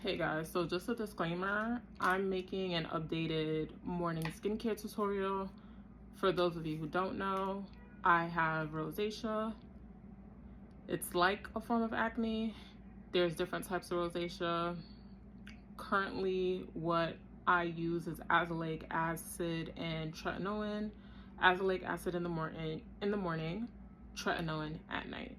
Hey guys, so just a disclaimer, I'm making an updated morning skincare tutorial. For those of you who don't know, I have rosacea. It's like a form of acne. There's different types of rosacea. Currently, what I use is azelaic acid and tretinoin. Azelaic acid in the morning, tretinoin at night.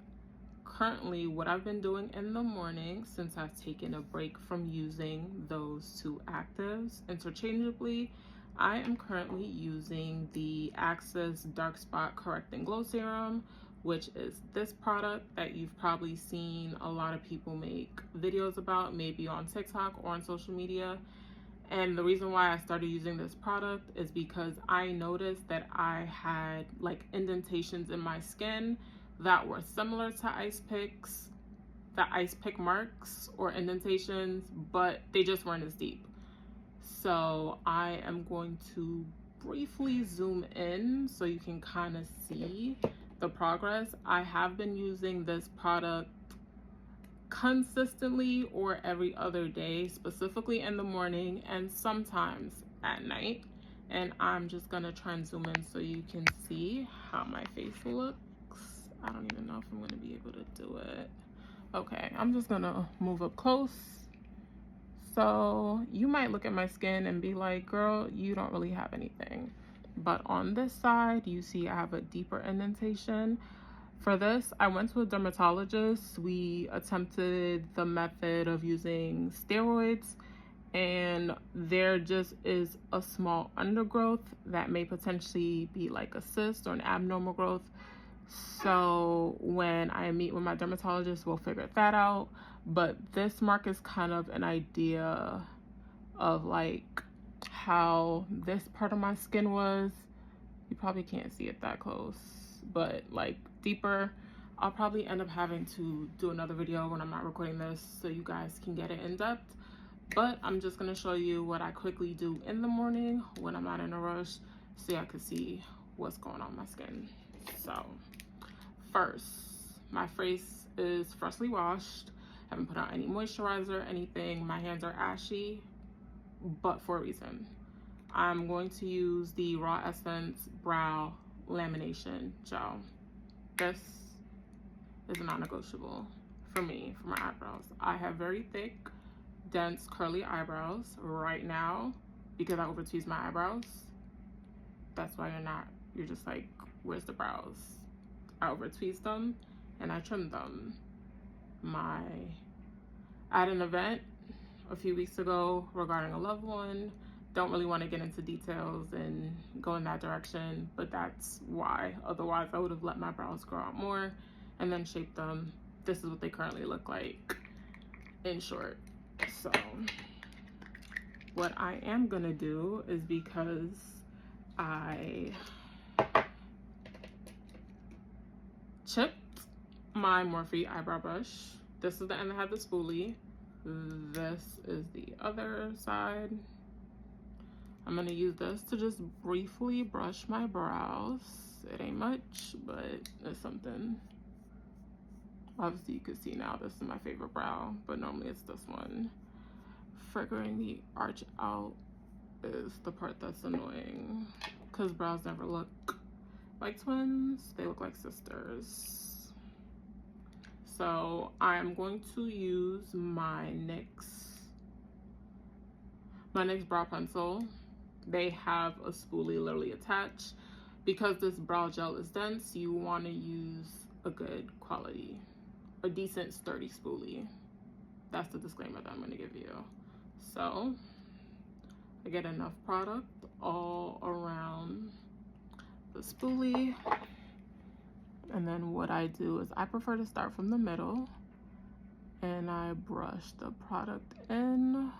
Currently, what I've been doing in the morning, since I've taken a break from using those two actives interchangeably, I am currently using the Access Dark Spot Correcting Glow Serum, which is this product that you've probably seen a lot of people make videos about, maybe on TikTok or on social media. And the reason why I started using this product is because I noticed that I had like indentations in my skin that were similar to ice picks, the ice pick marks or indentations, but they just weren't as deep. So I am going to briefly zoom in so you can kind of see the progress. I have been using this product consistently or every other day, specifically in the morning and sometimes at night. And I'm just gonna try and zoom in so you can see how my face looks. I don't even know if I'm gonna be able to do it. Okay, I'm just gonna move up close. So you might look at my skin and be like, girl, you don't really have anything. But on this side, you see I have a deeper indentation. For this, I went to a dermatologist. We attempted the method of using steroids, and there just is a small undergrowth that may potentially be like a cyst or an abnormal growth. So when I meet with my dermatologist, we'll figure that out. But this mark is kind of an idea of like how this part of my skin was. You probably can't see it that close, but like deeper. I'll probably end up having to do another video when I'm not recording this so you guys can get it in depth. But I'm just gonna show you what I quickly do in the morning when I'm not in a rush so y'all can see what's going on in my skin. So first, my face is freshly washed. Haven't put on any moisturizer, anything. My hands are ashy, but for a reason. I'm going to use the Raw Essence Brow Lamination Gel. This is non-negotiable for me, for my eyebrows. I have very thick, dense, curly eyebrows right now because I over-tweezed my eyebrows. That's why you're just like, where's the brows? I over-tweezed them and I trimmed them. I had an event a few weeks ago regarding a loved one. Don't really want to get into details and go in that direction, but that's why. Otherwise, I would have let my brows grow out more and then shape them. This is what they currently look like in short. So what I am gonna do is, because I chipped my Morphe eyebrow brush. This is the end that had the spoolie. This is the other side. I'm gonna use this to just briefly brush my brows. It ain't much, but it's something. Obviously you can see now this is my favorite brow, but normally it's this one. Figuring the arch out is the part that's annoying because brows never look like twins, they look like sisters. So I'm going to use my NYX brow pencil. They have a spoolie literally attached. Because this brow gel is dense, you want to use a good quality, a decent sturdy spoolie. That's the disclaimer that I'm going to give you. So I get enough product all around the spoolie, and then what I do is I prefer to start from the middle and I brush the product in.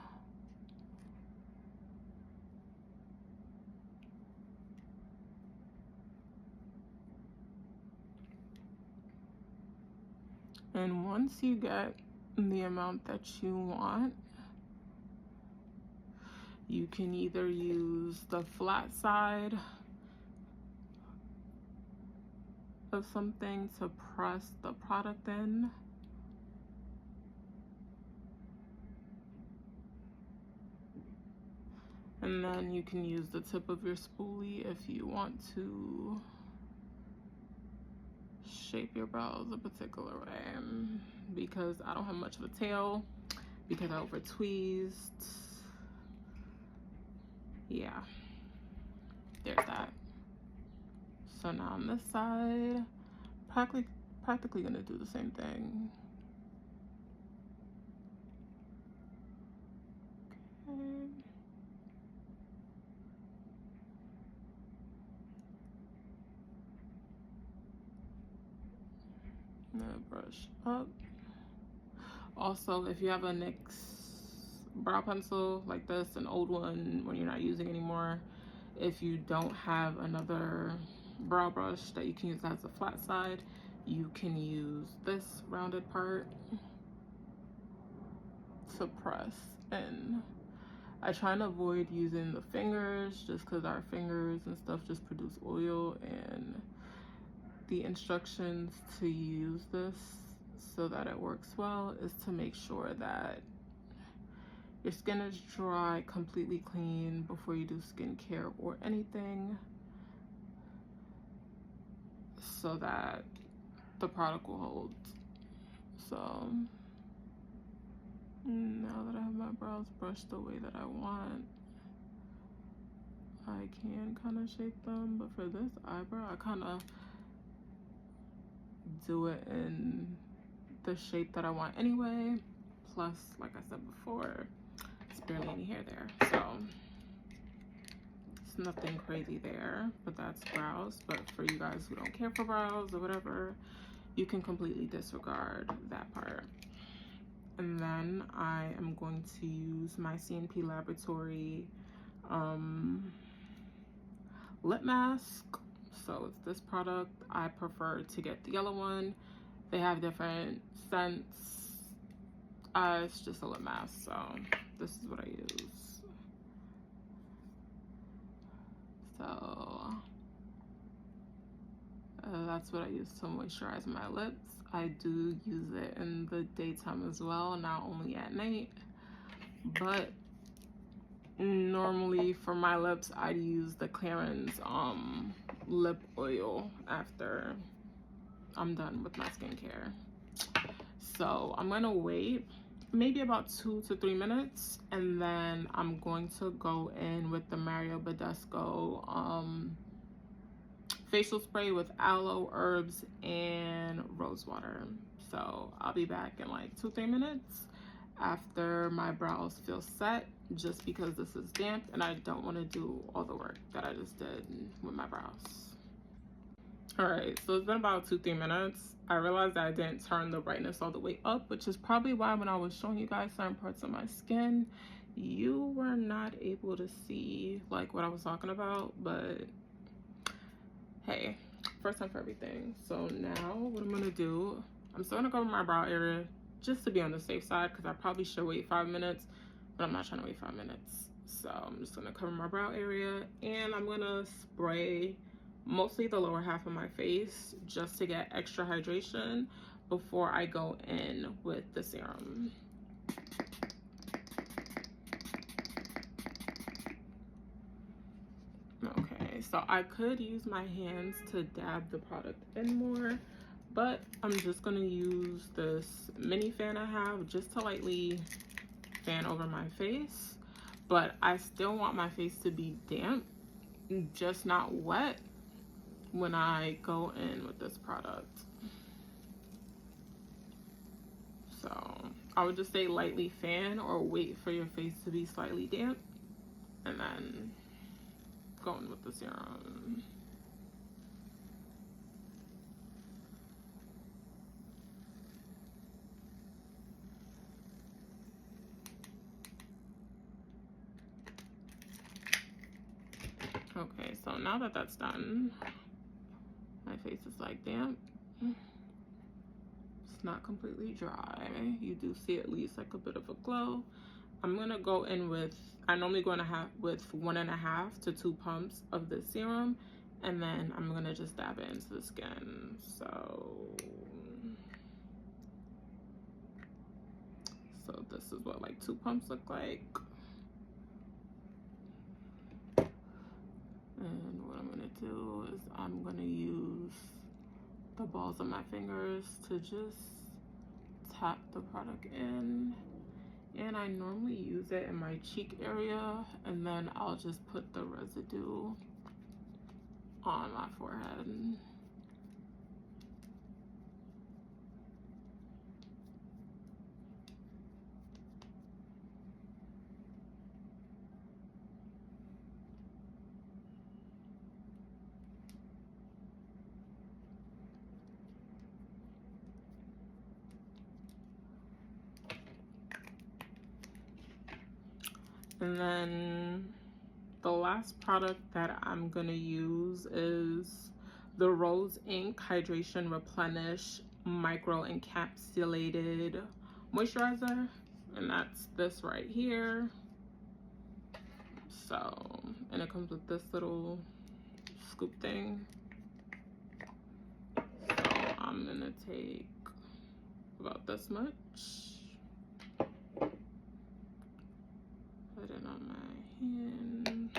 And once you get the amount that you want, you can either use the flat side of something to press the product in, And then you can use the tip of your spoolie if you want to shape your brows a particular way. Because I don't have much of a tail, because I over tweezed. Yeah, there's that. So now on this side, practically gonna do the same thing. Okay. I'm gonna brush up. Also, if you have a NYX brow pencil like this, an old one when you're not using anymore, if you don't have another brow brush that you can use that has a flat side, you can use this rounded part to press in. I try and avoid using the fingers just because our fingers and stuff just produce oil, and the instructions to use this so that it works well is to make sure that your skin is dry, completely clean before you do skincare or anything, so that the product will hold. So now that I have my brows brushed the way that I want, I can kind of shape them, but for this eyebrow, I kind of do it in the shape that I want anyway. Plus, like I said before, it's barely any hair there, so it's nothing crazy there, but that's brows. But for you guys who don't care for brows or whatever, you can completely disregard that part. And then I am going to use my CNP Laboratory lip mask. So it's this product. I prefer to get the yellow one. They have different scents. It's just a lip mask, so this is what I use. So that's what I use to moisturize my lips. I do use it in the daytime as well, not only at night. But normally for my lips, I'd use the Clarins lip oil after I'm done with my skincare. So I'm gonna wait maybe about 2 to 3 minutes, and then I'm going to go in with the Mario Badescu facial spray with aloe, herbs, and rose water. So I'll be back in like 2-3 minutes after my brows feel set, just because this is damp and I don't want to do all the work that I just did with my brows. All right, so it's been about 2-3 minutes. I realized that I didn't turn the brightness all the way up, which is probably why when I was showing you guys certain parts of my skin, you were not able to see like what I was talking about. But hey, first time for everything. So now what I'm gonna do, I'm still gonna cover my brow area just to be on the safe side, because I probably should wait 5 minutes, but I'm not trying to wait 5 minutes. So I'm just gonna cover my brow area, and I'm gonna spray mostly the lower half of my face just to get extra hydration before I go in with the serum. Okay, so I could use my hands to dab the product in more, but I'm just gonna use this mini fan I have just to lightly fan over my face. But I still want my face to be damp, just not wet, when I go in with this product. So I would just say lightly fan, or wait for your face to be slightly damp, and then go in with the serum. Okay, so now that that's done, my face is like damp. It's not completely dry. You do see at least like a bit of a glow. I'm gonna go in with, I normally go in with 1.5 to 2 pumps of the serum, and then I'm gonna just dab it into the skin. So this is what like 2 pumps look like. And what I'm gonna do is I'm gonna use the balls of my fingers to just tap the product in. And I normally use it in my cheek area, and then I'll just put the residue on my forehead. And then the last product that I'm gonna use is the Rose Inc Hydration Replenish Micro Encapsulated Moisturizer, and that's this right here. So, and it comes with this little scoop thing. So I'm gonna take about this much, put it on my hand,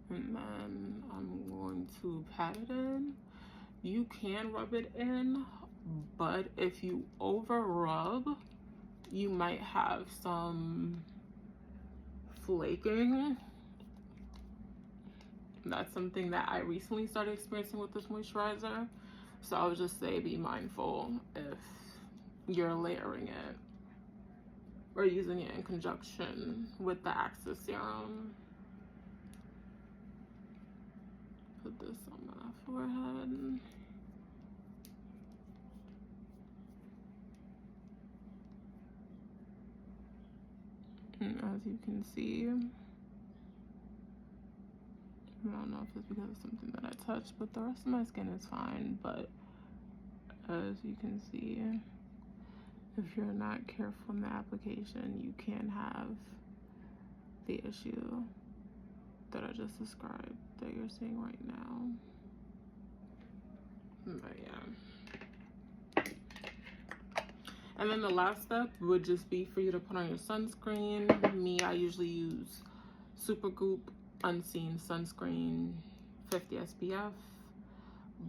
and then I'm going to pat it in. You can rub it in, but if you over rub, you might have some flaking. That's something that I recently started experiencing with this moisturizer. So I would just say be mindful if you're layering it or using it in conjunction with the Axis serum. Put this on my forehead. And as you can see, I don't know if it's because of something that I touched, but the rest of my skin is fine. But as you can see, if you're not careful in the application, you can have the issue that I just described that you're seeing right now. But yeah. And then the last step would just be for you to put on your sunscreen. Me, I usually use Supergoop Unseen Sunscreen 50 SPF,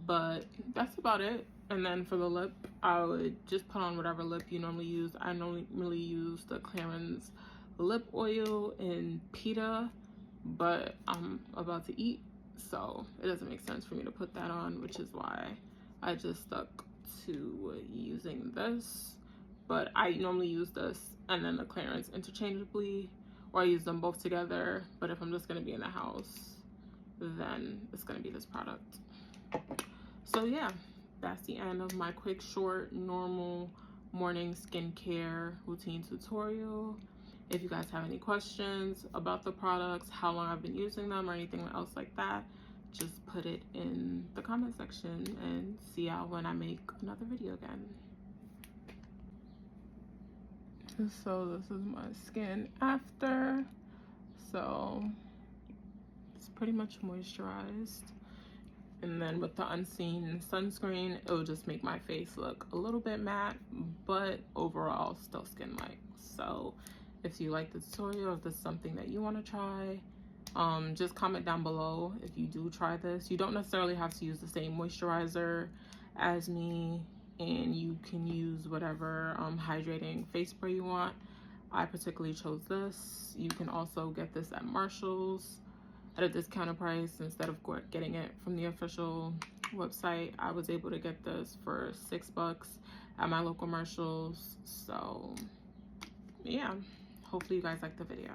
but that's about it. And then for the lip, I would just put on whatever lip you normally use. I normally use the Clarins lip oil in Pita, but I'm about to eat, so it doesn't make sense for me to put that on, which is why I just stuck to using this. But I normally use this and then the Clarins interchangeably, or I use them both together. But if I'm just gonna be in the house, then it's gonna be this product. So yeah, that's the end of my quick, short, normal morning skincare routine tutorial. If you guys have any questions about the products, how long I've been using them, or anything else like that, just put it in the comment section and see y'all when I make another video again. So this is my skin after. So it's pretty much moisturized. And then with the Unseen sunscreen, it will just make my face look a little bit matte, but overall still skin-like. So if you like the tutorial, if this is something that you want to try, just comment down below if you do try this. You don't necessarily have to use the same moisturizer as me, and you can use whatever hydrating face spray you want. I particularly chose this. You can also get this at Marshall's at a discounted price. Instead of getting it from the official website, I was able to get this for $6 at my local Marshall's. So yeah, hopefully you guys like the video.